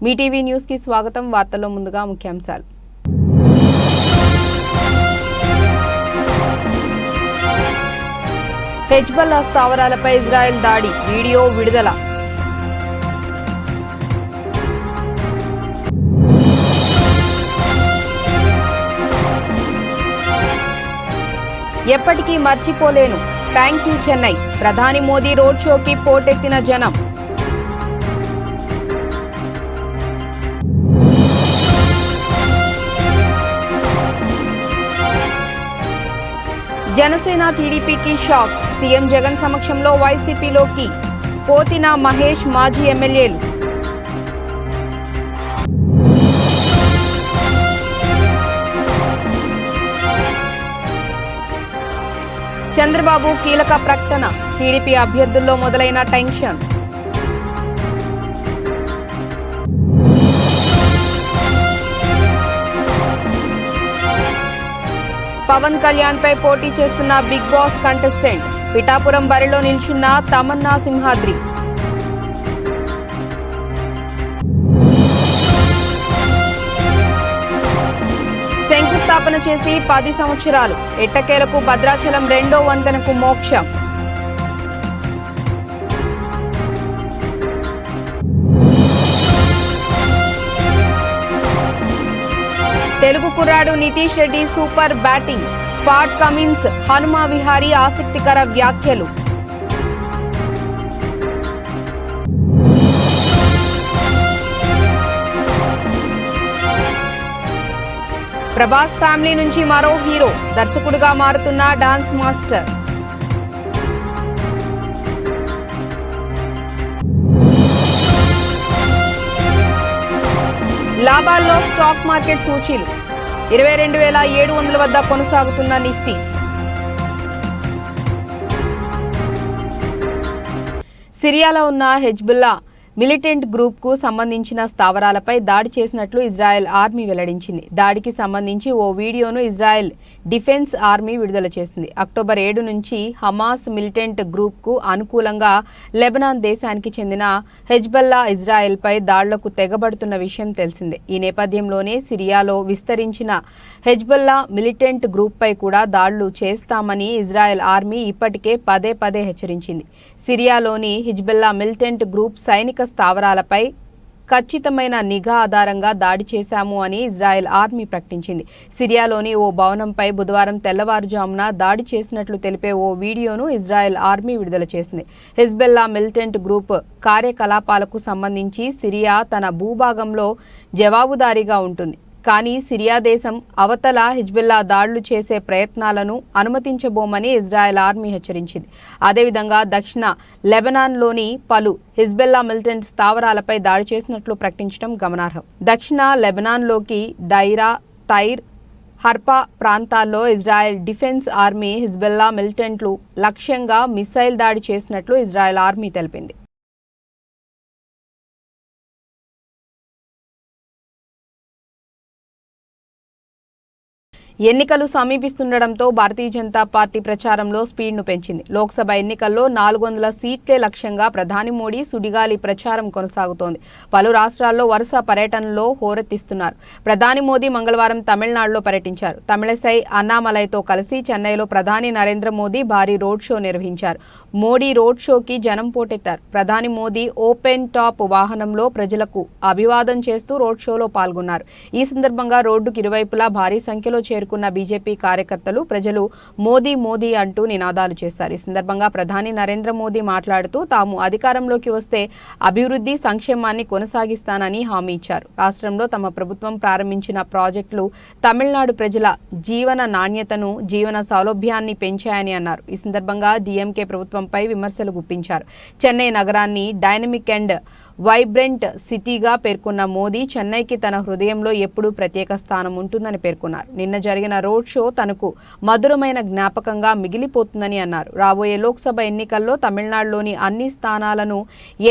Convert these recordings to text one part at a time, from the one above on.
మీ TV news కి స్వాగతం. వార్తల్లో ముందుగా ముఖ్యాంశాలు. హెజ్బల్లా స్థావరాలపై ఇజ్రాయెల్ దాడి, వీడియో విడుదల. ఎప్పటికీ మర్చిపోలేను, థ్యాంక్ యూ చెన్నై. ప్రధాని మోదీ రోడ్ షోకి పోటెత్తిన జనం. జనసేన టీడీపీకి షాక్. సీఎం జగన్ సమక్షంలో వైసీపీలోకి పోతిన మహేష్, మాజీ ఎమ్మెల్యేలు. చంద్రబాబు కీలక ప్రకటన. టీడీపీ అభ్యర్థుల్లో మొదలైన టెన్షన్. పవన్ కళ్యాణ్ పై పోటీ చేస్తున్న బిగ్ బాస్ కంటెస్టెంట్. పిఠాపురం బరిలో నిల్చున్న తమన్నా సింహాద్రి. శంకుస్థాపన చేసి 10 సంవత్సరాలు. ఎట్టకేలకు భద్రాచలం 2వ వంతెనకు మోక్షం. తెలుగు కుర్రాడు Nitish Reddy super batting. Pat Cummins, Hanuma Vihari ఆసక్తికర వ్యాఖ్యలు. ప్రభాస్ ఫ్యామిలీ నుంచి మరో హీరో. దర్శకుడిగా మారుతున్న డాన్స్ మాస్టర్. లాభాల్లో స్టాక్ మార్కెట్ సూచీలు. 22,700 వద్ద కొనసాగుతున్న నిఫ్టీ. సిరియాలో ఉన్న హెజ్బుల్లా మిలిటెంట్ గ్రూప్ కు సంబంధించిన స్థావరాలపై దాడి చేసినట్లు ఇజ్రాయెల్ ఆర్మీ వెల్లడించింది. దాడికి సంబంధించి ఓ వీడియోను ఇజ్రాయెల్ డిఫెన్స్ ఆర్మీ విడుదల చేసింది. అక్టోబర్ 7 నుంచి హమాస్ మిలిటెంట్ గ్రూప్ కు అనుకూలంగా లెబనాన్ దేశానికి చెందిన హెజ్బల్లా ఇజ్రాయెల్పై దాడులకు తెగబడుతున్న విషయం తెలిసిందే. ఈ నేపథ్యంలోనే సిరియాలో విస్తరించిన హెజ్బల్లా మిలిటెంట్ గ్రూప్పై కూడా దాడులు చేస్తామని ఇజ్రాయెల్ ఆర్మీ ఇప్పటికే పదే పదే హెచ్చరించింది. సిరియాలోని హెజ్బల్లా మిలిటెంట్ గ్రూప్ సైనిక స్థావరాలపై ఖచ్చితమైన నిఘా ఆధారంగా దాడి చేశాము అని ఇజ్రాయెల్ ఆర్మీ ప్రకటించింది. సిరియాలోని ఓ భవనంపై బుధవారం తెల్లవారుజామున దాడి చేసినట్లు తెలిపే ఓ వీడియోను ఇజ్రాయెల్ ఆర్మీ విడుదల చేసింది. హెజ్బల్లా మిలిటెంట్ గ్రూప్ కార్యకలాపాలకు సంబంధించి సిరియా తన భూభాగంలో జవాబుదారీగా ఉంటుంది. కానీ సిరియా దేశం అవతల హిజ్బుల్లా దాడులు చేసే ప్రయత్నాలను అనుమతించబోమని ఇజ్రాయెల్ ఆర్మీ హెచ్చరించింది. అదేవిధంగా దక్షిణ లెబనాన్లోని పలు హిజ్బుల్లా మిలిటెంట్ స్థావరాలపై దాడి చేసినట్లు ప్రకటించడం గమనార్హం. దక్షిణ లెబనాన్లోకి దైరా, తైర్, హర్పా ప్రాంతాల్లో ఇజ్రాయెల్ డిఫెన్స్ ఆర్మీ హిజ్బుల్లా మిలిటెంట్లు లక్ష్యంగా మిసైల్ దాడి చేసినట్లు ఇజ్రాయెల్ ఆర్మీ తెలిపింది. ఎన్నికలు సమీపిస్తుండటంతో భారతీయ జనతా పార్టీ ప్రచారంలో స్పీడ్ను పెంచింది. లోక్సభ ఎన్నికల్లో 400 సీట్లే లక్ష్యంగా ప్రధాని మోడీ సుడిగాలి ప్రచారం కొనసాగుతోంది. పలు రాష్ట్రాల్లో వరుస పర్యటనలో హోరెత్తిస్తున్నారు. ప్రధాని మోదీ మంగళవారం తమిళనాడులో పర్యటించారు. తమిళసై అన్నామలైతో కలిసి చెన్నైలో ప్రధాని నరేంద్ర మోదీ భారీ రోడ్ షో నిర్వహించారు. మోడీ రోడ్ షోకి జనం పోటెత్తారు. ప్రధాని మోదీ ఓపెన్ టాప్ వాహనంలో ప్రజలకు అభివాదం చేస్తూ రోడ్ షోలో పాల్గొన్నారు. ఈ సందర్భంగా రోడ్డుకు ఇరువైపులా భారీ సంఖ్యలో చేరుకున్న బీజేపీ కార్యకర్తలు ప్రజలు మోదీ మోదీ అంటూ నినాదాలు చేశారు. ఈ సందర్భంగా ప్రధాని నరేంద్ర మోదీ మాట్లాడుతూ తాము అధికారంలోకి వస్తే అభివృద్ధి, సంక్షేమాన్ని కొనసాగిస్తానని హామీ ఇచ్చారు. రాష్ట్రంలో తమ ప్రభుత్వం ప్రారంభించిన ప్రాజెక్టులు తమిళనాడు ప్రజల జీవన నాణ్యతను, జీవన సౌలభ్యాన్ని పెంచాయని అన్నారు. ఈ సందర్భంగా డీఎంకే ప్రభుత్వంపై విమర్శలు గుప్పించారు. చెన్నై నగరాన్ని డైనమిక్ అండ్ వైబ్రెంట్ సిటీగా పేర్కొన్న మోదీ చెన్నైకి తన హృదయంలో ఎప్పుడూ ప్రత్యేక స్థానం ఉంటుందని పేర్కొన్నారు. నిన్న జరిగిన రోడ్ షో తనకు మధురమైన జ్ఞాపకంగా మిగిలిపోతుందని అన్నారు. రాబోయే లోక్సభ ఎన్నికల్లో తమిళనాడులోని అన్ని స్థానాలను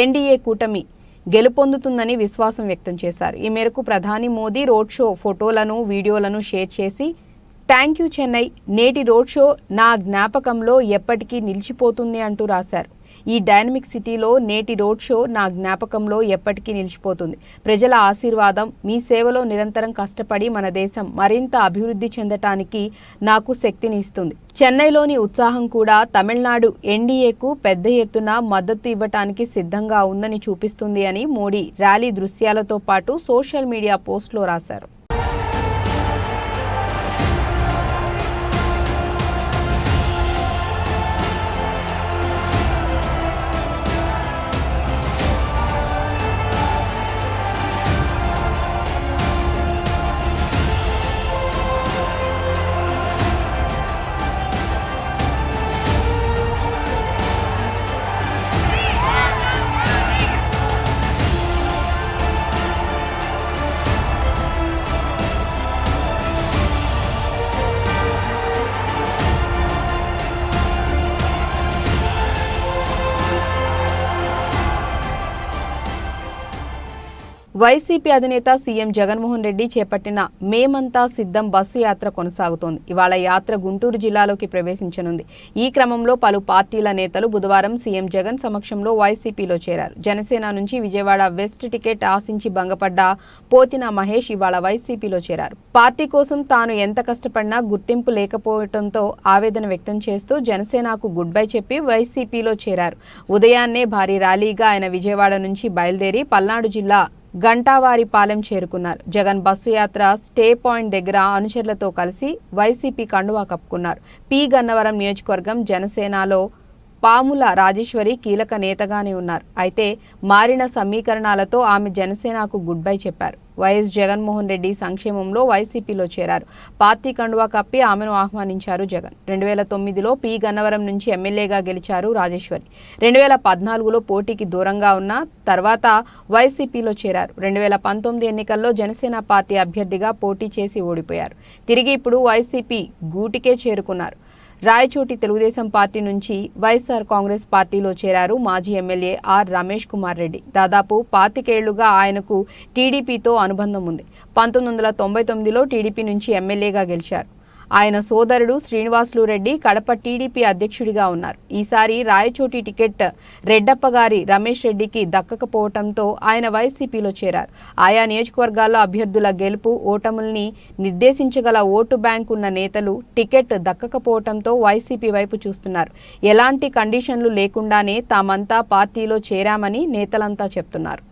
ఎన్డీఏ కూటమి గెలుపొందుతుందని విశ్వాసం వ్యక్తం చేశారు. ఈ మేరకు ప్రధాని మోదీ రోడ్ షో ఫోటోలను, వీడియోలను షేర్ చేసి థ్యాంక్ యూ చెన్నై, నేటి రోడ్ షో నా జ్ఞాపకంలో ఎప్పటికీ నిలిచిపోతుంది అంటూ రాశారు. ఈ డైనమిక్ సిటీలో నేటి రోడ్ షో నా జ్ఞాపకంలో ఎప్పటికీ నిలిచిపోతుంది. ప్రజల ఆశీర్వాదం, మీ సేవలో నిరంతరం కష్టపడి మన దేశం మరింత అభివృద్ధి చెందటానికి నాకు శక్తిని ఇస్తుంది. చెన్నైలోని ఉత్సాహం కూడా తమిళనాడు ఎన్డీఏకు పెద్ద ఎత్తున మద్దతు ఇవ్వటానికి సిద్ధంగా ఉందని చూపిస్తుంది అని మోడీ ర్యాలీ దృశ్యాలతో పాటు సోషల్ మీడియా పోస్టులో రాశారు. వైసీపీ అధినేత సీఎం జగన్మోహన్ రెడ్డి చేపట్టిన మేమంతా సిద్ధం బస్సు యాత్ర కొనసాగుతోంది. ఇవాళ యాత్ర గుంటూరు జిల్లాలోకి ప్రవేశించనుంది. ఈ క్రమంలో పలు పార్టీల నేతలు బుధవారం సీఎం జగన్ సమక్షంలో వైసీపీలో చేరారు. జనసేన నుంచి విజయవాడ వెస్ట్ టికెట్ ఆశించి భంగపడ్డ పోతిన మహేష్ ఇవాళ వైసీపీలో చేరారు. పార్టీ కోసం తాను ఎంత కష్టపడినా గుర్తింపు లేకపోవడంతో ఆవేదన వ్యక్తం చేస్తూ జనసేనకు గుడ్ బై చెప్పి వైసీపీలో చేరారు. ఉదయాన్నే భారీ ర్యాలీగా ఆయన విజయవాడ నుంచి బయలుదేరి పల్నాడు జిల్లా గంటావారిపాలెం చేరుకున్నారు. జగన్ బస్సు యాత్ర స్టే పాయింట్ దగ్గర అనుచరులతో కలిసి వైసీపీ కండువా కప్పుకున్నారు. పి గన్నవరం నియోజకవర్గం జనసేనలో పాముల రాజేశ్వరి కీలక నేతగానే ఉన్నారు. అయితే మారిన సమీకరణాలతో ఆమె జనసేనకు గుడ్ బై చెప్పారు. వైఎస్ జగన్మోహన్ రెడ్డి సంక్షేమంలో వైసీపీలో చేరారు. పార్టీ కండువా కప్పి ఆమెను ఆహ్వానించారు జగన్. 2009లో పి గన్నవరం నుంచి ఎమ్మెల్యేగా గెలిచారు రాజేశ్వరి. 2014లో పోటీకి దూరంగా ఉన్న తర్వాత వైసీపీలో చేరారు. 2019 ఎన్నికల్లో జనసేన పార్టీ అభ్యర్థిగా పోటీ చేసి ఓడిపోయారు. తిరిగి ఇప్పుడు వైసీపీ గూటికే చేరుకున్నారు. రాయచోటి తెలుగుదేశం పార్టీ నుంచి వైఎస్ఆర్ కాంగ్రెస్ పార్టీలో చేరారు మాజీ ఎమ్మెల్యే ఆర్ రమేష్ కుమార్ రెడ్డి. దాదాపు 25 ఏళ్లుగా ఆయనకు టీడీపీతో అనుబంధం ఉంది. 1999లో టీడీపీ నుంచి ఎమ్మెల్యేగా గెలిచారు. ఆయన సోదరుడు శ్రీనివాసులు రెడ్డి కడప టీడీపీ అధ్యక్షుడిగా ఉన్నారు. ఈసారి రాయచోటి టికెట్ రెడ్డప్ప గారి రమేష్ రెడ్డికి దక్కకపోవడంతో ఆయన వైసీపీలో చేరారు. ఆయా నియోజకవర్గాల్లో అభ్యర్థుల గెలుపు ఓటముల్ని నిర్దేశించగల ఓటు బ్యాంక్ ఉన్న నేతలు టికెట్ దక్కకపోవడంతో వైసీపీ వైపు చూస్తున్నారు. ఎలాంటి కండిషన్లు లేకుండానే తామంతా పార్టీలో చేరామని నేతలంతా చెప్తున్నారు.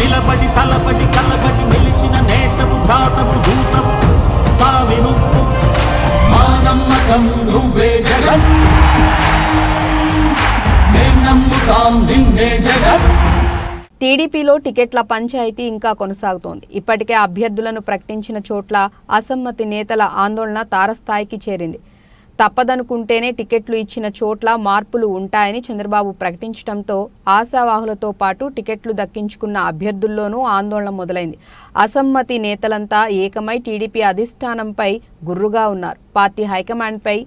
నిలబడి తలబడి కలబడి నిలిచిన నేతవు భ్రాతవు దూతవు సావి నువ్వు మా నమ్మకం నువ్వే జగన్ నేను నమ్ముతాం నిన్నే జగన్. టీడీపీలో టికెట్ల పంచాయతీ ఇంకా కొనసాగుతోంది. ఇప్పటికే అభ్యర్థులను ప్రకటించిన చోట్ల అసమ్మతి నేతల ఆందోళన తారస్థాయికి చేరింది. తప్పదనుకుంటేనే టికెట్లు ఇచ్చిన చోట్ల మార్పులు ఉంటాయని చంద్రబాబు ప్రకటించడంతో ఆశావాహులతో పాటు టికెట్లు దక్కించుకున్న అభ్యర్థుల్లోనూ ఆందోళన మొదలైంది. అసమ్మతి నేతలంతా ఏకమై టీడీపీ అధిష్టానంపై గుర్రుగా ఉన్నారు. పార్టీ హైకమాండ్పై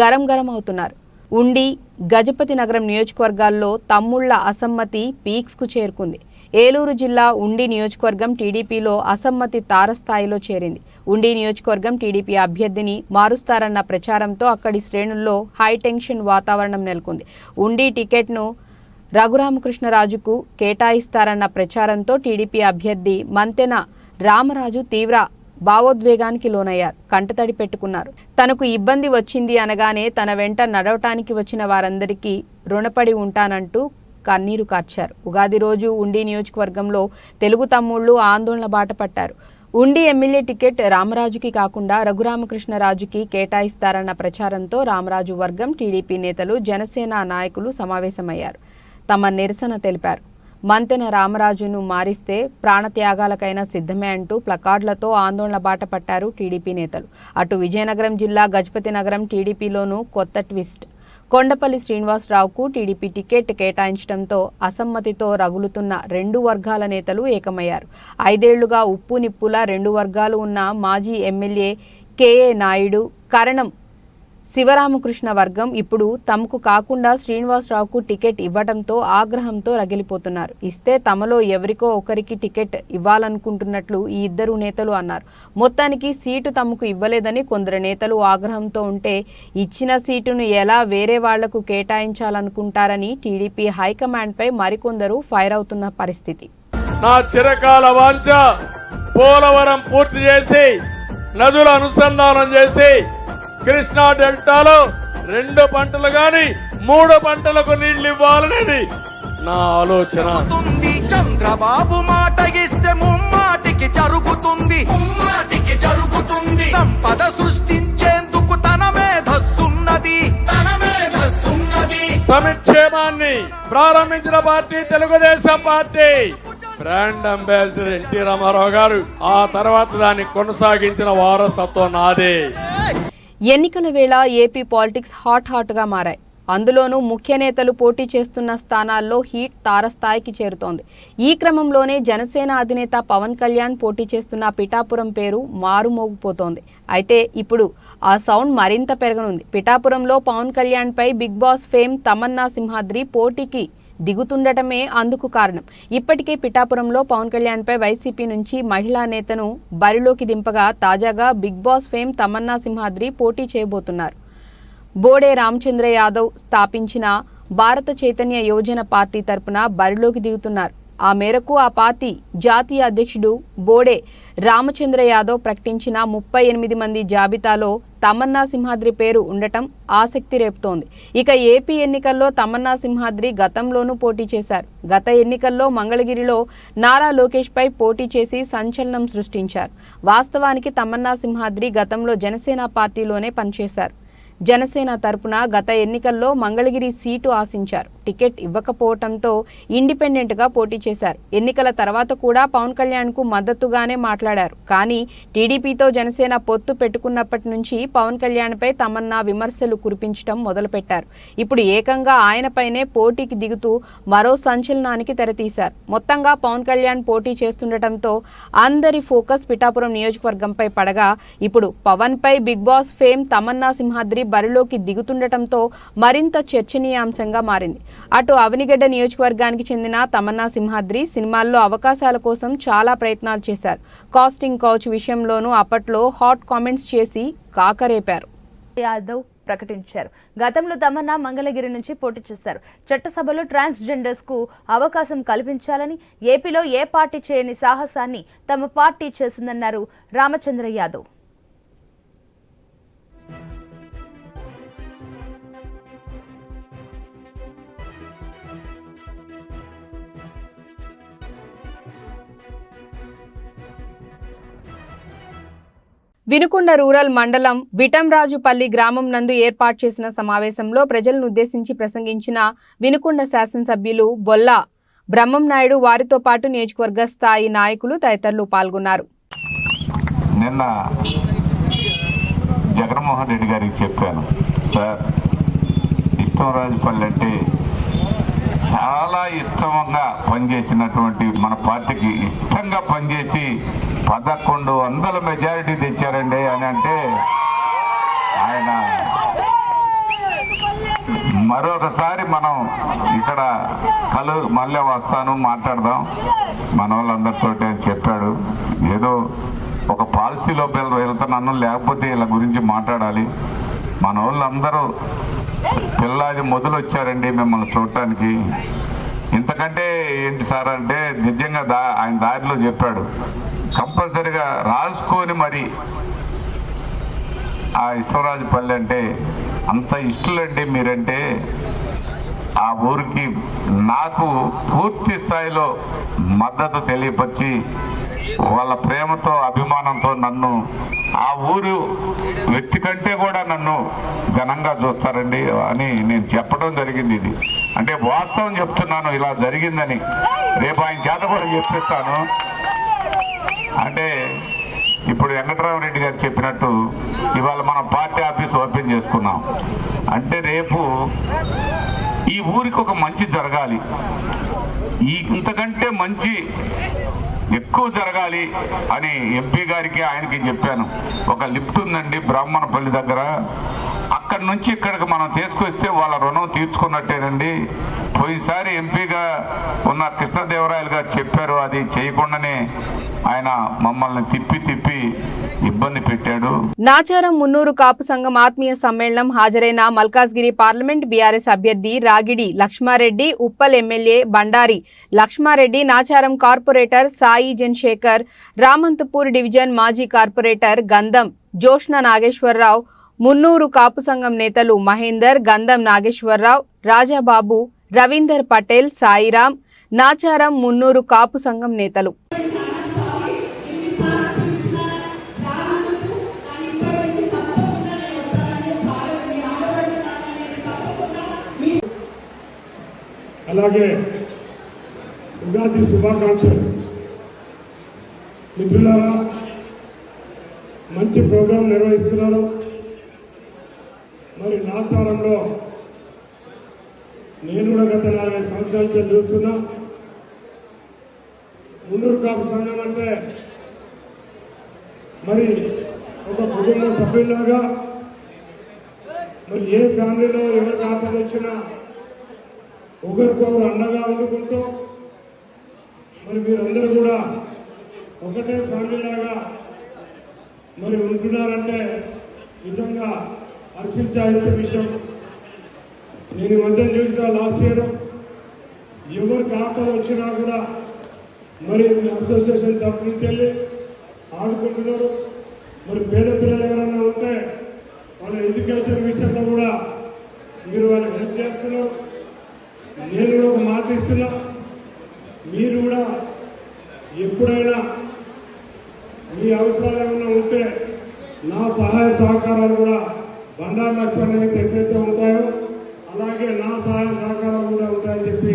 గరం అవుతున్నారు. ఉండి, గజపతి నగరం నియోజకవర్గాల్లో తమ్ముళ్ల అసమ్మతి పీక్స్కు చేరుకుంది. ఏలూరు జిల్లా ఉండి నియోజకవర్గం టీడీపీలో అసమ్మతి తారస్థాయిలో చేరింది. ఉండి నియోజకవర్గం టీడీపీ అభ్యర్థిని మారుస్తారన్న ప్రచారంతో అక్కడి శ్రేణుల్లో హైటెన్షన్ వాతావరణం నెలకొంది. ఉండి టికెట్ను రఘురామకృష్ణరాజుకు కేటాయిస్తారన్న ప్రచారంతో టీడీపీ అభ్యర్థి మంతెన రామరాజు తీవ్ర భావోద్వేగానికి లోనయ్యారు. కంటతడి పెట్టుకున్నారు. తనకు ఇబ్బంది వచ్చింది అనగానే తన వెంట నడవటానికి వచ్చిన వారందరికీ రుణపడి ఉంటానంటూ కన్నీరు కార్చారు. ఉగాది రోజు ఉండి నియోజకవర్గంలో తెలుగు తమ్ముళ్లు ఆందోళన బాట పట్టారు. ఉండి ఎమ్మెల్యే టికెట్ రామరాజుకి కాకుండా రఘురామకృష్ణరాజుకి కేటాయిస్తారన్న ప్రచారంతో రామరాజు వర్గం టీడీపీ నేతలు, జనసేన నాయకులు సమావేశమయ్యారు. తమ నిరసన తెలిపారు. మంతెన రామరాజును మారిస్తే ప్రాణత్యాగాలకైనా సిద్ధమే అంటూ ప్లకార్డులతో ఆందోళన బాట పట్టారు టీడీపీ నేతలు. అటు విజయనగరం జిల్లా గజపతి నగరం టీడీపీలోనూ కొత్త ట్విస్ట్. కొండపల్లి శ్రీనివాసరావుకు టీడీపీ టికెట్ కేటాయించడంతో అసమ్మతితో రగులుతున్న రెండు వర్గాల నేతలు ఏకమయ్యారు. 5 ఏళ్లుగా ఉప్పు నిప్పులా రెండు వర్గాలు ఉన్న మాజీ ఎమ్మెల్యే కేఏ నాయుడు, కరణం శివరామకృష్ణ వర్గం ఇప్పుడు తమకు కాకుండా శ్రీనివాసరావుకు టికెట్ ఇవ్వడంతో ఆగ్రహంతో రగిలిపోతున్నారు. ఇస్తే తమలో ఎవరికో ఒకరికి టికెట్ ఇవ్వాలనుకుంటున్నట్లు ఈ ఇద్దరు నేతలు అన్నారు. మొత్తానికి సీటు తమకు ఇవ్వలేదని కొందరు నేతలు ఆగ్రహంతో ఉంటే ఇచ్చిన సీటును ఎలా వేరే వాళ్లకు కేటాయించాలనుకుంటారని టీడీపీ హైకమాండ్పై మరికొందరు ఫైర్ అవుతున్న పరిస్థితి. నా చిరకాల వాంఛ పోలవరం పూర్తి చేసి నదుల అనుసంధానం చేసి కృష్ణా డెల్టాలో 2 పంటలు గాని 3 పంటలకు నీళ్లు ఇవ్వాలనేది నా ఆలోచన. చంద్రబాబు మాట ఇస్తే ముమ్మాటికి జరుగుతుంది, సంపద సృష్టించేందుకు తన మేధస్సున్నది. సంక్షేమాన్ని ప్రారంభించిన party Telugu Desam party. Brand ambassador NT Rama Rao garu, ఆ తర్వాత దాన్ని కొనసాగించిన వారసత్వం నాదే. ఎన్నికల వేళ ఏపీ పాలిటిక్స్ హాట్గా మారాయి. అందులోనూ ముఖ్య నేతలు పోటీ చేస్తున్న స్థానాల్లో హీట్ తారస్థాయికి చేరుతోంది. ఈ క్రమంలోనే జనసేన అధినేత పవన్ కళ్యాణ్ పోటీ చేస్తున్న పిఠాపురం పేరు మారుమోగిపోతోంది. అయితే ఇప్పుడు ఆ సౌండ్ మరింత పెరగనుంది. పిఠాపురంలో పవన్ కళ్యాణ్పై big boss fame Tamanna Simhadri పోటీకి దిగుతుండటమే అందుకు కారణం. ఇప్పటికే పిఠాపురంలో పవన్ కళ్యాణ్పై వైసీపీ నుంచి మహిళా నేతను బరిలోకి దింపగా తాజాగా Bigg boss fame Tamanna Simhadri పోటీ చేయబోతున్నారు. బోడే రామచంద్ర యాదవ్ స్థాపించిన భారత చైతన్య యోజన పార్టీ తరపున బరిలోకి దిగుతున్నారు. ఆ మేరకు ఆ పార్టీ జాతీయ అధ్యక్షుడు బోడే రామచంద్ర యాదవ్ ప్రకటించిన 38 మంది జాబితాలో తమన్నా సింహాద్రి పేరు ఉండటం ఆసక్తి రేపుతోంది. ఇక ఏపీ ఎన్నికల్లో తమన్నా సింహాద్రి గతంలోనూ పోటీ చేశారు. గత ఎన్నికల్లో మంగళగిరిలో నారా లోకేష్పై పోటీ చేసి సంచలనం సృష్టించారు. వాస్తవానికి తమన్నా సింహాద్రి గతంలో జనసేన పార్టీలోనే పనిచేశారు. జనసేన తరపున గత ఎన్నికల్లో మంగళగిరి సీటు ఆశించారు. టికెట్ ఇవ్వకపోవడంతో ఇండిపెండెంట్గా పోటీ చేశారు. ఎన్నికల తర్వాత కూడా పవన్ కళ్యాణ్కు మద్దతుగానే మాట్లాడారు. కానీ టీడీపీతో జనసేన పొత్తు పెట్టుకున్నప్పటి నుంచి పవన్ కళ్యాణ్పై తమన్నా విమర్శలు కురిపించడం మొదలుపెట్టారు. ఇప్పుడు ఏకంగా ఆయనపైనే పోటీకి దిగుతూ మరో సంచలనానికి తెరతీశారు. మొత్తంగా పవన్ కళ్యాణ్ పోటీ చేస్తుండటంతో అందరి ఫోకస్ పిఠాపురం నియోజకవర్గంపై పడగా ఇప్పుడు పవన్పై big boss fame Tamanna Simhadri బరిలోకి దిగుతుండటంతో మరింత చర్చనీయాంశంగా మారింది. అటు అవనిగడ్డ నియోజకవర్గానికి చెందిన తమన్నా సింహాద్రి సినిమాల్లో అవకాశాల కోసం చాలా ప్రయత్నాలు చేశారు. కాస్టింగ్ కౌచ్ విషయంలోనూ అప్పట్లో హాట్ కామెంట్స్ చేసి కాకరేపారు. యాదవ్ ప్రకటించారు. గతంలో తమన్నా మంగళగిరి నుంచి పోటీ చేశారు. చట్టసభలో ట్రాన్స్జెండర్స్ కు అవకాశం కల్పించాలని ఏపీలో ఏ పార్టీ చేయని సాహసాన్ని తమ పార్టీ చేసిందన్నారు రామచంద్ర యాదవ్. వినుకొండ రూరల్ మండలం విటంరాజుపల్లి గ్రామం నందు ఏర్పాటు చేసిన సమావేశంలో ప్రజలను ఉద్దేశించి ప్రసంగించిన వినుకొండ శాసనసభ్యులు బొల్లా బ్రహ్మంనాయుడు, వారితో పాటు నియోజకవర్గ స్థాయి నాయకులు తదితరులు పాల్గొన్నారు. నిన్న జగన్మోహన్ రెడ్డి గారికి చెప్పాను, సార్ విటంరాజుపల్లి అంటే చాలా ఇష్టంగా పనిచేసినటువంటి మన పార్టీకి ఇష్టంగా పనిచేసి 1100 మెజారిటీ తెచ్చారండి అని అంటే ఆయన మరొకసారి మనం ఇక్కడ మళ్ళీ వస్తాను మాట్లాడదాం మన వాళ్ళందరితో అని చెప్పాడు. ఏదో ఒక పాలసీలో వెళ్తున్నాను, లేకపోతే ఇలా గురించి మాట్లాడాలి. మన వాళ్ళందరూ పిల్లాది మొదలు వచ్చారండి మిమ్మల్ని చూడటానికి. ఇంతకంటే ఏంటి సార్ అంటే నిజంగా ఆయన దారిలో చెప్పాడు, కంపల్సరిగా రాసుకొని మరి ఆ విటంరాజుపల్లి అంటే అంత ఇష్టలండి మీరంటే ఆ ఊరికి నాకు పూర్తి స్థాయిలో మద్దతు తెలియపరిచి వాళ్ళ ప్రేమతో అభిమానంతో నన్ను ఆ ఊరు వ్యక్తి కంటే కూడా నన్ను ఘనంగా చూస్తారండి అని నేను చెప్పడం జరిగింది. ఇది అంటే వాస్తవం చెప్తున్నాను, ఇలా జరిగిందని. రేపు ఆయన చేత కూడా చెప్పిస్తాను. అంటే ఇప్పుడు వెంకటరామరెడ్డి గారు చెప్పినట్టు ఇవాళ మనం పార్టీ ఆఫీస్ ఓపెన్ చేసుకున్నాం అంటే రేపు ఈ ఊరికి ఒక మంచి జరగాలి, ఇంతకంటే మంచి ఎక్కువ జరగాలి అని ఎంపీ గారికి ఆయనకి చెప్పాను. ఒక లిఫ్ట్ ఉందండి బ్రాహ్మణపల్లి దగ్గర, అక్కడ అక్కడి నుంచి ఇక్కడికి మనం తీసుకొస్తే వాళ్ళ రుణం తీర్చుకున్నట్టేనండి. పోయినసారి ఎంపీగా ఉన్న కృష్ణదేవరాయలు గారు చెప్పారు, అది చేయకుండానే ఆయన మమ్మల్ని తిప్పి ఇబ్బంది పెట్టాడు. నాచారం మున్నూరు కాపు సంఘం ఆత్మీయ సమ్మేళనం హాజరైన మల్కాజ్గిరి పార్లమెంట్ బీఆర్ఎస్ అభ్యర్థి Ragidi Laxma Reddy, Uppal MLA Bandari Laxma Reddy, Nacharam corporator Sai Janshekar, Ramanthapur division మాజీ కార్పొరేటర్ గంధం జోష్న నాగేశ్వరరావు, మున్నూరు కాపు సంఘం నేతలు మహేందర్, గంధం నాగేశ్వరరావు, రాజాబాబు, రవీందర్ పటేల్, సాయిరాం, నాచారం మున్నూరు కాపు సంఘం నేతలు. అలాగే ఉగాది శుభాకాంక్షలు. మిత్రులారా, మంచి ప్రోగ్రాం నిర్వహిస్తున్నారు. మరి నాచారంలో నేను కూడా గత 40 సంవత్సరాలకి చూస్తున్నా. మున్నూరు కాపు సంఘం అంటే మరి ఒక కుటుంబ సభ్యులాగా, మరి ఏ ఫ్యామిలీలో ఎవరికి ఆపద వచ్చినా ఒకరికొకరు అండగా వండుకుంటూ మరి మీరందరూ కూడా ఒకటే ఫ్యామిలీలాగా మరి ఉంటున్నారంటే నిజంగా హర్షించాల్సిన విషయం. నేను మధ్య చూసిన లాస్ట్ ఇయర్ ఎవరికి ఆపద వచ్చినా కూడా మరి అసోసియేషన్ తరఫు నుంచి వెళ్ళి ఆడుకుంటున్నారు. మరి పేద పిల్లలు ఎవరైనా ఉంటే వాళ్ళ ఎడ్యుకేషన్ విషయంలో కూడా మీరు వాళ్ళకి హెల్ప్ చేస్తున్నారు. నేను కూడా ఒక మాట ఇస్తున్నా, మీరు కూడా ఎప్పుడైనా మీ అవసరాలు ఏమైనా ఉంటే నా సహాయ సహకారాలు కూడా బండారు లక్ష్మణ్ ఎట్లయితే ఉంటాయో అలాగే నా సహాయ సహకారాలు కూడా ఉంటాయని చెప్పి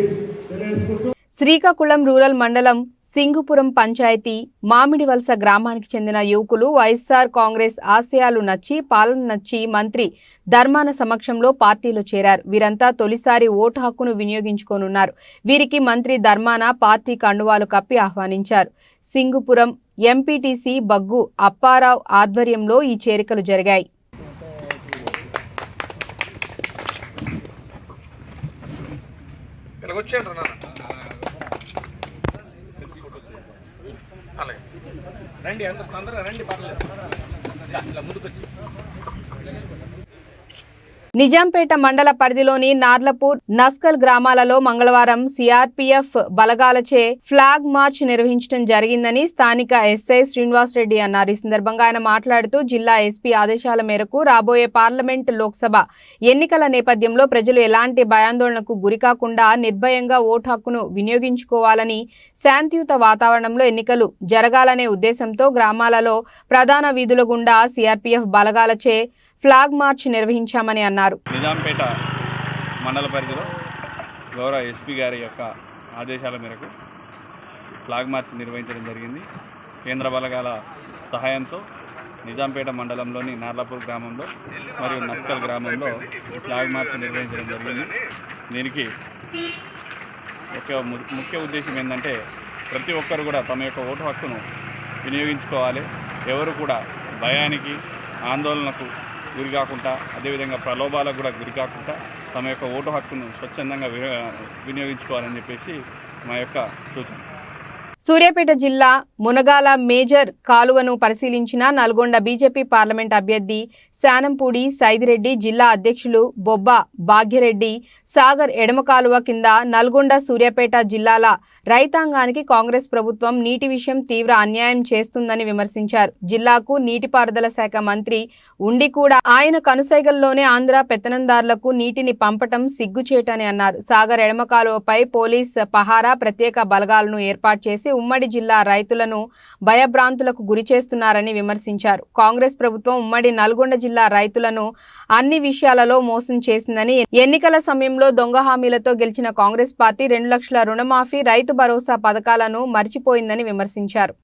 తెలియజేసుకుంటూ, శ్రీకాకుళం రూరల్ మండలం సింగుపురం పంచాయతీ మామిడివలస గ్రామానికి చెందిన యువకులు వైఎస్ఆర్ కాంగ్రెస్ ఆశయాలు నచ్చి, పాలన నచ్చి మంత్రి ధర్మాన సమక్షంలో పార్టీలో చేరారు. వీరంతా తొలిసారి ఓటు హక్కును వినియోగించుకోనున్నారు. వీరికి మంత్రి ధర్మాన పార్టీ కండువాలు కప్పి ఆహ్వానించారు. సింగుపురం ఎంపీటీసీ బగ్గు అప్పారావు ఆధ్వర్యంలో ఈ చేరికలు జరిగాయి. రండి, అందరూ తొందరగా రండి, పర్లేదు, ఇలా ముందుకొచ్చి. నిజాంపేట మండల పరిధిలోని నార్లపూర్, నస్కల్ గ్రామాలలో మంగళవారం సిఆర్పీఎఫ్ బలగాలచే ఫ్లాగ్ మార్చ్ నిర్వహించడం జరిగిందని స్థానిక ఎస్ఐ శ్రీనివాసరెడ్డి అన్నారు. ఈ సందర్భంగా ఆయన మాట్లాడుతూ జిల్లా ఎస్పీ ఆదేశాల మేరకు రాబోయే పార్లమెంట్, లోక్సభ ఎన్నికల నేపథ్యంలో ప్రజలు ఎలాంటి భయాందోళనకు గురికాకుండా నిర్భయంగా ఓటు హక్కును వినియోగించుకోవాలని, శాంతియుత వాతావరణంలో ఎన్నికలు జరగాలనే ఉద్దేశంతో గ్రామాలలో ప్రధాన వీధుల గుండా సిఆర్పీఎఫ్ బలగాలచే ఫ్లాగ్ మార్చ్ నిర్వహించామని అన్నారు. నిజాంపేట మండల పరిధిలో గౌరవ ఎస్పీ గారి యొక్క ఆదేశాల మేరకు ఫ్లాగ్ మార్చ్ నిర్వహించడం జరిగింది. కేంద్ర బలగాల సహాయంతో నిజాంపేట మండలంలోని నార్లాపూర్ గ్రామంలో మరియు నస్కల్ గ్రామంలో ఫ్లాగ్ మార్చ్ నిర్వహించడం జరిగింది. దీనికి ముఖ్య ఉద్దేశం ఏంటంటే ప్రతి ఒక్కరు కూడా తమ యొక్క ఓటు హక్కును వినియోగించుకోవాలి. ఎవరు కూడా భయానికి, ఆందోళనకు గురి కాకుండా, అదేవిధంగా ప్రలోభాలకు కూడా గురి కాకుండా తమ యొక్క ఓటు హక్కును స్వచ్ఛందంగా వినియోగించుకోవాలని చెప్పేసి మా యొక్క సూచన. సూర్యాపేట జిల్లా మునగాల మేజర్ కాలువను పరిశీలించిన నల్గొండ బీజేపీ పార్లమెంట్ అభ్యర్థి శానంపూడి సైదిరెడ్డి, జిల్లా అధ్యక్షులు బొబ్బ భాగ్యరెడ్డి సాగర్ ఎడమ కాలువ కింద నల్గొండ, సూర్యాపేట జిల్లాల రైతాంగానికి కాంగ్రెస్ ప్రభుత్వం నీటి విషయం తీవ్ర అన్యాయం చేస్తుందని విమర్శించారు. జిల్లాకు నీటిపారుదల శాఖ మంత్రి ఉండి కూడా ఆయన కనుసైగల్లోనే ఆంధ్ర పెత్తనందారులకు నీటిని పంపటం సిగ్గుచేటని అన్నారు. సాగర్ ఎడమ కాలువపై పోలీస్ పహారా, ప్రత్యేక బలగాలను ఏర్పాటు చేసి ఉమ్మడి జిల్లా రైతులను భయభ్రాంతులకు గురి చేస్తున్నారని విమర్శించారు. కాంగ్రెస్ ప్రభుత్వం ఉమ్మడి నల్గొండ జిల్లా రైతులను అన్ని విషయాలలో మోసం చేసిందని, ఎన్నికల సమయంలో దొంగ హామీలతో గెలిచిన కాంగ్రెస్ పార్టీ 2 లక్షల రుణమాఫీ, రైతు భరోసా పథకాలను మర్చిపోయిందని విమర్శించారు.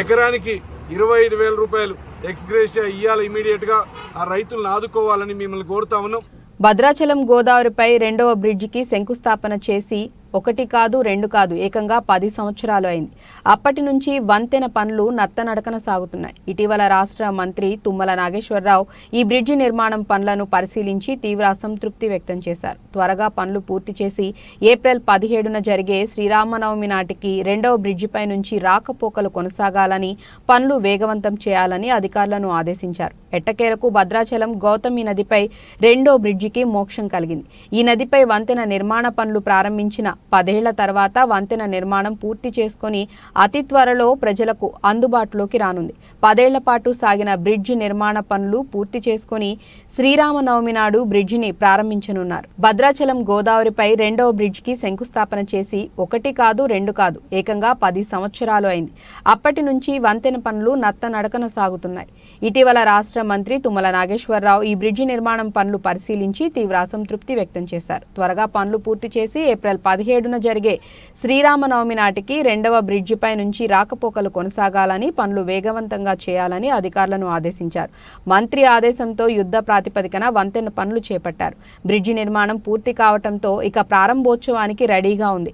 ఎకరానికి 25,000 రూపాయలు ఎక్స్గ్రేషియా ఇయ్యాలి, ఇమీడియట్ గా ఆ రైతులను ఆదుకోవాలని మిమ్మల్ని కోరుతా ఉన్నాం. భద్రాచలం గోదావరిపై 2వ బ్రిడ్జికి శంకుస్థాపన చేసి ఒకటి కాదు, రెండు కాదు, ఏకంగా 10 సంవత్సరాలు అయింది. అప్పటి నుంచి వంతెన పనులు నత్తనడకన సాగుతున్నాయి. ఇటీవల రాష్ట్ర మంత్రి తుమ్మల నాగేశ్వరరావు ఈ బ్రిడ్జి నిర్మాణం పనులను పరిశీలించి తీవ్ర అసంతృప్తి వ్యక్తం చేశారు. త్వరగా పనులు పూర్తి చేసి ఏప్రిల్ 17న జరిగే శ్రీరామనవమి నాటికి రెండవ బ్రిడ్జిపై నుంచి రాకపోకలు కొనసాగాలని, పనులు వేగవంతం చేయాలని అధికారులను ఆదేశించారు. ఎట్టకేలకు భద్రాచలం గౌతమి నదిపై రెండో బ్రిడ్జికి మోక్షం కలిగింది. ఈ నదిపై వంతెన నిర్మాణ పనులు ప్రారంభించిన 10 ఏళ్ల తర్వాత వంతెన నిర్మాణం పూర్తి చేసుకుని అతి త్వరలో ప్రజలకు అందుబాటులోకి రానుంది. 10 ఏళ్ల పాటు సాగిన బ్రిడ్జి నిర్మాణ పనులు పూర్తి చేసుకుని శ్రీరామనవమి నాడు బ్రిడ్జిని ప్రారంభించనున్నారు. భద్రాచలం గోదావరిపై రెండవ బ్రిడ్జికి శంకుస్థాపన చేసి ఒకటి కాదు, రెండు కాదు, ఏకంగా 10 సంవత్సరాలు అయింది. అప్పటి నుంచి వంతెన పనులు నత్తనడకన సాగుతున్నాయి. ఇటీవల రాష్ట్ర మంత్రి తుమ్మల నాగేశ్వరరావు ఈ బ్రిడ్జి నిర్మాణం పనులు పరిశీలించి తీవ్ర అసంతృప్తి వ్యక్తం చేశారు. త్వరగా పనులు పూర్తి చేసి ఏప్రిల్ 17న జరిగే శ్రీరామనవమి నాటికి రెండవ బ్రిడ్జిపై నుంచి రాకపోకలు కొనసాగాలని, పనులు వేగవంతంగా చేయాలని అధికారులను ఆదేశించారు. మంత్రి ఆదేశంతో యుద్ధ ప్రాతిపదికన వంతెన పనులు చేపట్టారు. బ్రిడ్జి నిర్మాణం పూర్తి కావడంతో ఇక ప్రారంభోత్సవానికి రెడీగా ఉంది.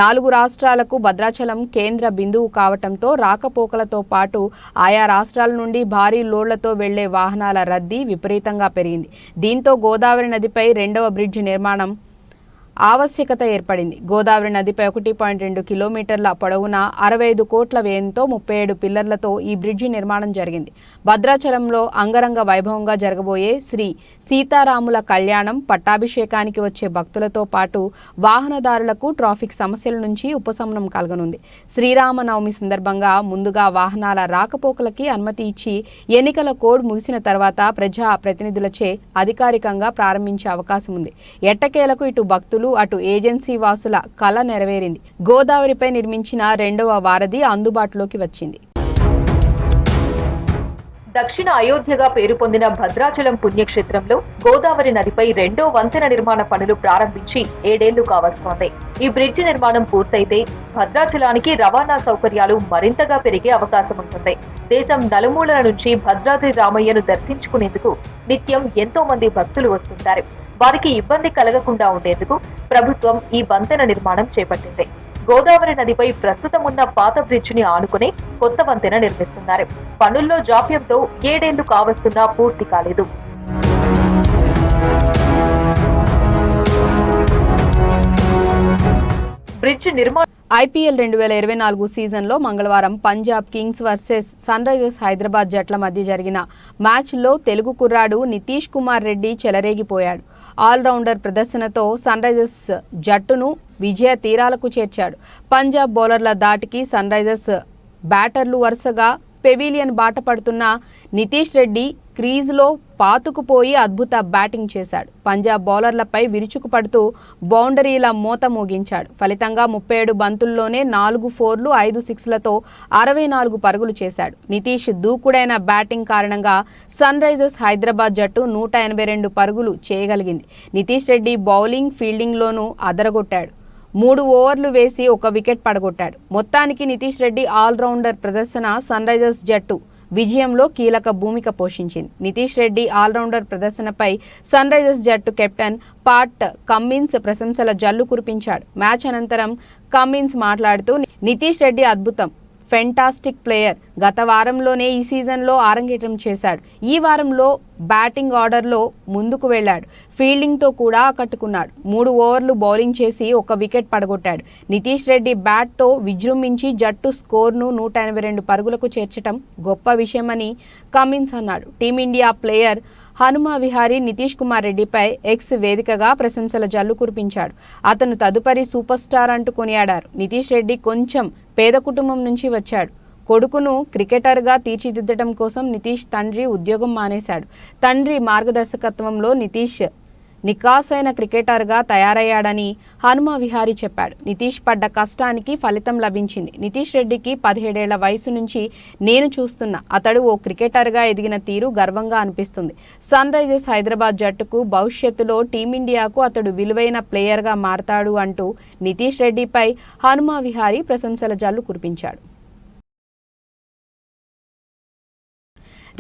4 రాష్ట్రాలకు భద్రాచలం కేంద్ర బిందువు కావడంతో రాకపోకలతో పాటు ఆయా రాష్ట్రాల నుండి భారీ లోడ్లతో వెళ్లే వాహనాల రద్దీ విపరీతంగా పెరిగింది. దీంతో గోదావరి నదిపై రెండవ బ్రిడ్జి నిర్మాణం ఆవశ్యకత ఏర్పడింది. గోదావరి నదిపై 1.2 కిలోమీటర్ల పొడవున 65 కోట్ల వ్యయంతో 37 పిల్లర్లతో ఈ బ్రిడ్జి నిర్మాణం జరిగింది. భద్రాచలంలో అంగరంగ వైభవంగా జరగబోయే శ్రీ సీతారాముల కళ్యాణం, పట్టాభిషేకానికి వచ్చే భక్తులతో పాటు వాహనదారులకు ట్రాఫిక్ సమస్యల నుంచి ఉపశమనం కలగనుంది. శ్రీరామనవమి సందర్భంగా ముందుగా వాహనాల రాకపోకలకి అనుమతి ఇచ్చి ఎన్నికల కోడ్ ముగిసిన తర్వాత ప్రజా ప్రతినిధులచే అధికారికంగా ప్రారంభించే అవకాశం ఉంది. ఎట్టకేలకు ఇటు భక్తులు అటు ఏజెన్సీ వాసుల కల నెరవేరింది. గోదావరిపై నిర్మించిన రెండవ వారధి అందుబాటులోకి వచ్చింది. దక్షిణ అయోధ్యగా పేరు పొందిన భద్రాచలం పుణ్యక్షేత్రంలో గోదావరి నదిపై రెండో వంతెన నిర్మాణ పనులు ప్రారంభించి 7 ఏళ్లు కావస్తోంది. ఈ బ్రిడ్జి నిర్మాణం పూర్తయితే భద్రాచలానికి రవాణా సౌకర్యాలు మరింతగా పెరిగే అవకాశం ఉంటుంది. దేశం నలుమూలల నుంచి భద్రాద్రి రామయ్యను దర్శించుకునేందుకు నిత్యం ఎంతో మంది భక్తులు వస్తుంటారు. వారికి ఇబ్బంది కలగకుండా ఉండేందుకు ప్రభుత్వం ఈ వంతెన నిర్మాణం చేపట్టింది. గోదావరి నదిపై ప్రస్తుతం ఉన్న పాత బ్రిడ్జిని ఆనుకునే కొత్త వంతెన నిర్మిస్తున్నారు. పనుల్లో జాప్యంతో 7 ఏళ్లు కావస్తున్నా పూర్తి కాలేదు. బ్రిడ్జ్ నిర్మాణం IPL 2024 సీజన్లో మంగళవారం Punjab Kings versus Sunrisers Hyderabad జట్ల మధ్య జరిగిన మ్యాచ్లో తెలుగు కుర్రాడు నితీష్ కుమార్ రెడ్డి చెలరేగిపోయాడు. ఆల్రౌండర్ ప్రదర్శనతో సన్ రైజర్స్ జట్టును విజయ తీరాలకు చేర్చాడు. పంజాబ్ బౌలర్ల దాటికి సన్ రైజర్స్ బ్యాటర్లు వరుసగా పెవిలియన్ బాట పడుతున్న నితీష్ రెడ్డి క్రీజ్లో పాతుకుపోయి అద్భుత బ్యాటింగ్ చేశాడు. పంజాబ్ బౌలర్లపై విరుచుకుపడుతూ బౌండరీల మోత మోగించాడు. ఫలితంగా 37 బంతుల్లోనే 4 ఫోర్లు 5 సిక్స్లతో 64 పరుగులు చేశాడు. నితీష్ దూకుడైన బ్యాటింగ్ కారణంగా సన్ రైజర్స్ హైదరాబాద్ జట్టు 182 పరుగులు చేయగలిగింది. నితీష్ రెడ్డి బౌలింగ్, ఫీల్డింగ్లోనూ అదరగొట్టాడు. 3 ఓవర్లు వేసి 1 వికెట్ పడగొట్టాడు. మొత్తానికి నితీష్ రెడ్డి ఆల్రౌండర్ ప్రదర్శన సన్ రైజర్స్ జట్టు విజయంలో కీలక భూమిక పోషించింది. నితీష్ రెడ్డి ఆల్రౌండర్ ప్రదర్శనపై సన్ రైజర్స్ జట్టు కెప్టెన్ పాట్ కమ్మిన్స్ ప్రశంసల జల్లు కురిపించాడు. మ్యాచ్ అనంతరం కమ్మిన్స్ మాట్లాడుతూ నితీష్ రెడ్డి అద్భుతం, ఫెంటాస్టిక్ ప్లేయర్. గత వారంలోనే ఈ సీజన్లో ఆరంగేట్రం చేశాడు. ఈ వారంలో బ్యాటింగ్ ఆర్డర్లో ముందుకు వెళ్లాడు. ఫీల్డింగ్తో కూడా ఆకట్టుకున్నాడు. 3 ఓవర్లు బౌలింగ్ చేసి 1 వికెట్ పడగొట్టాడు. నితీష్ రెడ్డి బ్యాట్తో విజృంభించి జట్టు స్కోర్ను 182 పరుగులకు చేర్చడం గొప్ప విషయమని కమిన్స్ అన్నాడు. టీమిండియా ప్లేయర్ హనుమ విహారీ నితీష్ కుమార్ రెడ్డిపై ఎక్స్ వేదికగా ప్రశంసల జల్లు కురిపించాడు. అతను తదుపరి సూపర్ స్టార్ అంటూ కొనియాడారు. నితీష్ రెడ్డి కొంచెం పేద కుటుంబం నుంచి వచ్చాడు. కొడుకును క్రికెటర్గా తీర్చిదిద్దడం కోసం నితీష్ తండ్రి ఉద్యోగం మానేశాడు. తండ్రి మార్గదర్శకత్వంలో నితీష్ నికాసైన క్రికెటర్గా తయారయ్యాడని హనుమ విహారీ చెప్పాడు. నితీష్ పడ్డ కష్టానికి ఫలితం లభించింది. నితీష్ రెడ్డికి 17 ఏళ్ల వయసు నుంచి నేను చూస్తున్నా. అతడు ఓ క్రికెటర్గా ఎదిగిన తీరు గర్వంగా అనిపిస్తుంది. సన్ రైజర్స్ హైదరాబాద్ జట్టుకు భవిష్యత్తులో టీమిండియాకు అతడు విలువైన ప్లేయర్గా మారతాడు అంటూ నితీష్ రెడ్డిపై హనుమ విహారీ ప్రశంసల జల్లు కురిపించాడు.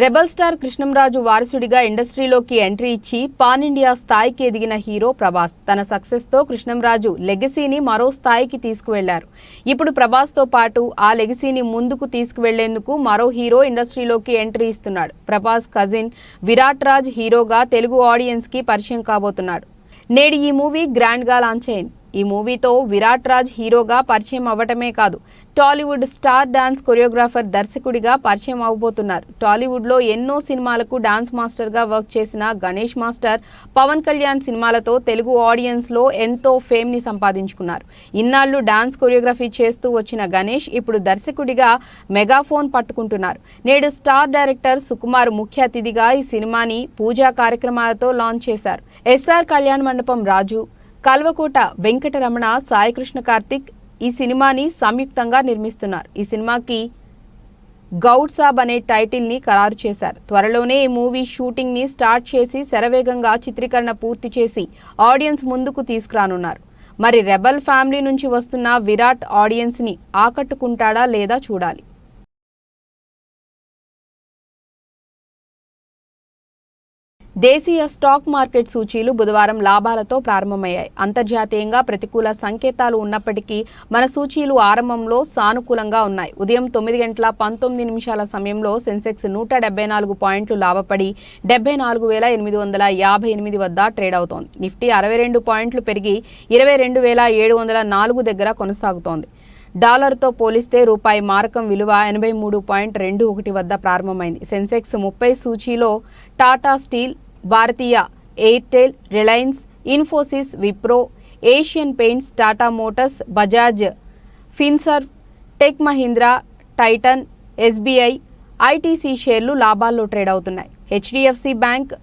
రెబల్ స్టార్ కృష్ణంరాజు వారసుడిగా ఇండస్ట్రీలోకి ఎంట్రీ ఇచ్చి పాన్ ఇండియా స్థాయికి ఎదిగిన హీరో ప్రభాస్. తన సక్సెస్తో కృష్ణంరాజు లెగసీని మరో స్థాయికి తీసుకువెళ్లారు. ఇప్పుడు ప్రభాస్తో పాటు ఆ లెగసీని ముందుకు తీసుకువెళ్లేందుకు మరో హీరో ఇండస్ట్రీలోకి ఎంట్రీ ఇస్తున్నాడు. ప్రభాస్ కజిన్ విరాట్ రాజ్ హీరోగా తెలుగు ఆడియన్స్ కి పరిచయం కాబోతున్నాడు. నేడు ఈ మూవీ గ్రాండ్ గా లాంచ్ అయింది. ఈ మూవీతో విరాట్ రాజ్ హీరోగా పరిచయం అవ్వటమే కాదు, టాలీవుడ్ స్టార్ డాన్స్ కొరియోగ్రాఫర్ దర్శకుడిగా పరిచయం అవబోతున్నారు. టాలీవుడ్లో ఎన్నో సినిమాలకు డాన్స్ మాస్టర్గా వర్క్ చేసిన గణేష్ మాస్టర్ పవన్ కళ్యాణ్ సినిమాలతో తెలుగు ఆడియన్స్లో ఎంతో ఫేమ్ని సంపాదించుకున్నారు. ఇన్నాళ్లు డాన్స్ కొరియోగ్రఫీ చేస్తూ వచ్చిన గణేష్ ఇప్పుడు దర్శకుడిగా మెగాఫోన్ పట్టుకుంటున్నారు. నేడు స్టార్ డైరెక్టర్ సుకుమార్ ముఖ్య అతిథిగా ఈ సినిమాని పూజా కార్యక్రమాలతో లాంచ్ చేశారు. ఎస్ఆర్ కళ్యాణ మండపం రాజు, కల్వకోట వెంకటరమణ, సాయికృష్ణ కార్తిక్ ఈ సినిమాని సంయుక్తంగా నిర్మిస్తున్నారు. ఈ సినిమాకి గౌడ్ సాబ్ అనే టైటిల్ ని ఖరారు చేశారు. త్వరలోనే ఈ మూవీ షూటింగ్ ని స్టార్ట్ చేసి శరవేగంగా చిత్రీకరణ పూర్తి చేసి ఆడియన్స్ ముందుకు తీసుకురానున్నారు. మరి రెబల్ ఫ్యామిలీ నుంచి వస్తున్న విరాట్ ఆడియన్స్ ని ఆకట్టుకుంటాడా లేదా చూడాలి. దేశీయ స్టాక్ మార్కెట్ సూచీలు బుధవారం లాభాలతో ప్రారంభమయ్యాయి. అంతర్జాతీయంగా ప్రతికూల సంకేతాలు ఉన్నప్పటికీ మన సూచీలు ఆరంభంలో సానుకూలంగా ఉన్నాయి. ఉదయం 9:19 సమయంలో సెన్సెక్స్ 174 పాయింట్లు లాభపడి 74,858 వద్ద ట్రేడ్ అవుతోంది. నిఫ్టీ 62 పాయింట్లు పెరిగి 22,704 దగ్గర కొనసాగుతోంది. డాలర్తో పోలిస్తే రూపాయి మారకం విలువ 83.21 వద్ద ప్రారంభమైంది. సెన్సెక్స్ 30 సూచీలో టాటా స్టీల్, భారతీయ ఎయిర్టెల్, రిలయన్స్, ఇన్ఫోసిస్, విప్రో, ఏషియన్ పెయింట్స్, టాటా మోటార్స్, బజాజ్ ఫిన్సర్వ్, టెక్ మహీంద్రా, టైటన్, ఎస్బీఐ, ఐటీసీ షేర్లు లాభాల్లో ట్రేడ్ అవుతున్నాయి. హెచ్డిఎఫ్సి బ్యాంక్,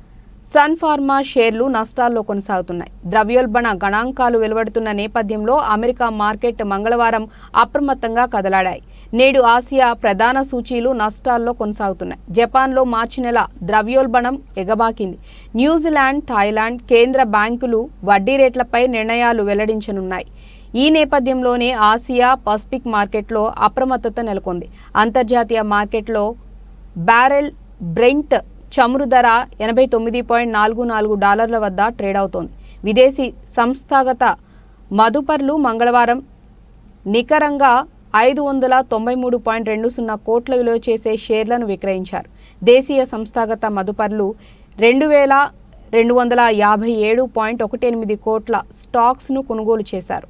సన్ ఫార్మా షేర్లు నష్టాల్లో కొనసాగుతున్నాయి. ద్రవ్యోల్బణ గణాంకాలు వెలువడుతున్న నేపథ్యంలో అమెరికా మార్కెట్ మంగళవారం అప్రమత్తంగా కదలాడాయి. నేడు ఆసియా ప్రధాన సూచీలు నష్టాల్లో కొనసాగుతున్నాయి. జపాన్లో మార్చి నెల ద్రవ్యోల్బణం ఎగబాకింది. న్యూజిలాండ్, థాయిలాండ్ కేంద్ర బ్యాంకులు వడ్డీ రేట్లపై నిర్ణయాలు వెల్లడించనున్నాయి. ఈ నేపథ్యంలోనే ఆసియా పసిఫిక్ మార్కెట్లో అప్రమత్తత నెలకొంది. అంతర్జాతీయ మార్కెట్లో బ్యారెల్ బ్రెంట్ చమురు ధర $89.44 వద్ద ట్రేడ్ అవుతోంది. విదేశీ సంస్థాగత మదుపర్లు మంగళవారం నికరంగా 593.20 కోట్ల విలువ చేసే షేర్లను విక్రయించారు. దేశీయ సంస్థాగత మదుపర్లు 2,257.18 కోట్ల స్టాక్స్ను కొనుగోలు చేశారు.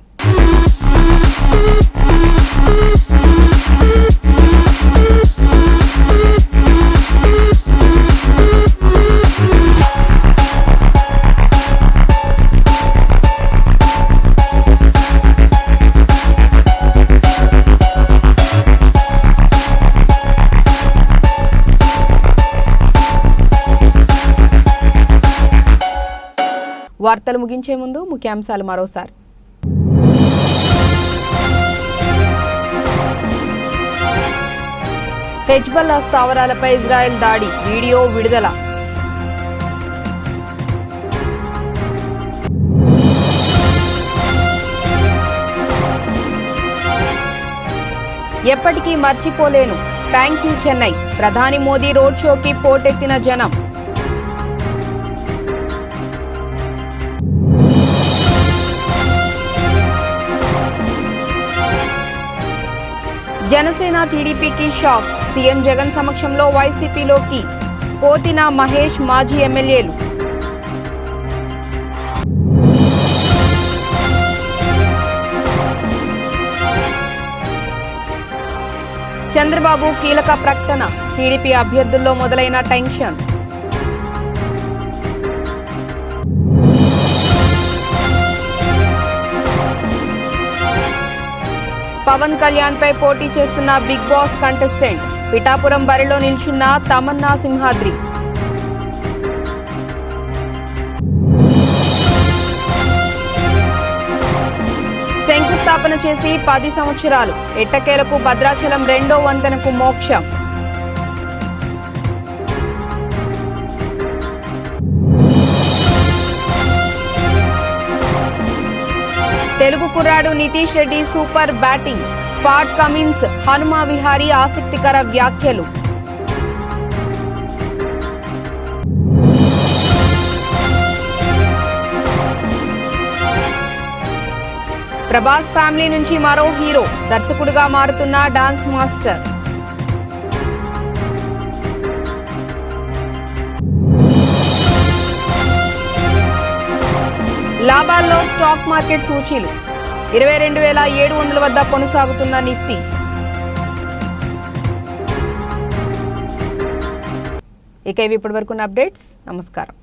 వార్తలు ముగించే ముందు ముఖ్యాంశాలు మరోసారి. హెజ్బల్లా స్థావరాలపై ఇజ్రాయెల్ దాడి, వీడియో విడుదల. ఎప్పటికీ మర్చిపోలేను, థ్యాంక్ యూ చెన్నై. ప్రధాని మోదీ రోడ్ షోకి పోటెత్తిన జనం. జనసేన టీడీపీకి షాక్, సీఎం జగన్ సమక్షంలో వైసీపీలోకి పోతిన మహేష్, మాజీ ఎమ్మెల్యేలు. చంద్రబాబు కీలక ప్రకటన, టీడీపీ అభ్యర్థుల్లో మొదలైన టెన్షన్. పవన్ కళ్యాణ్ పై పోటీ చేస్తున్న బిగ్ బాస్ కంటెస్టెంట్, పిఠాపురం బరిలో నిల్చున్న తమన్నా సింహాద్రి. శంకుస్థాపన చేసి 10 సంవత్సరాలు, ఎట్టకేలకు భద్రాచలం 2వ వంతెనకు మోక్షం. తెలుగు కుర్రాడు Nitish Reddy super batting, Pat Cummins, Hanuma Vihari ఆసక్తికర వ్యాఖ్యలు. ప్రభాస్ ఫ్యామిలీ నుంచి మరో హీరో, దర్శకుడిగా మారుతున్న డాన్స్ మాస్టర్. లాభాల్లో స్టాక్ మార్కెట్ సూచీలు 22,700 వద్ద కొనసాగుతున్న నిఫ్టీ. ఇక ఇవి ఇప్పటివరకున్న అప్డేట్స్. నమస్కారం.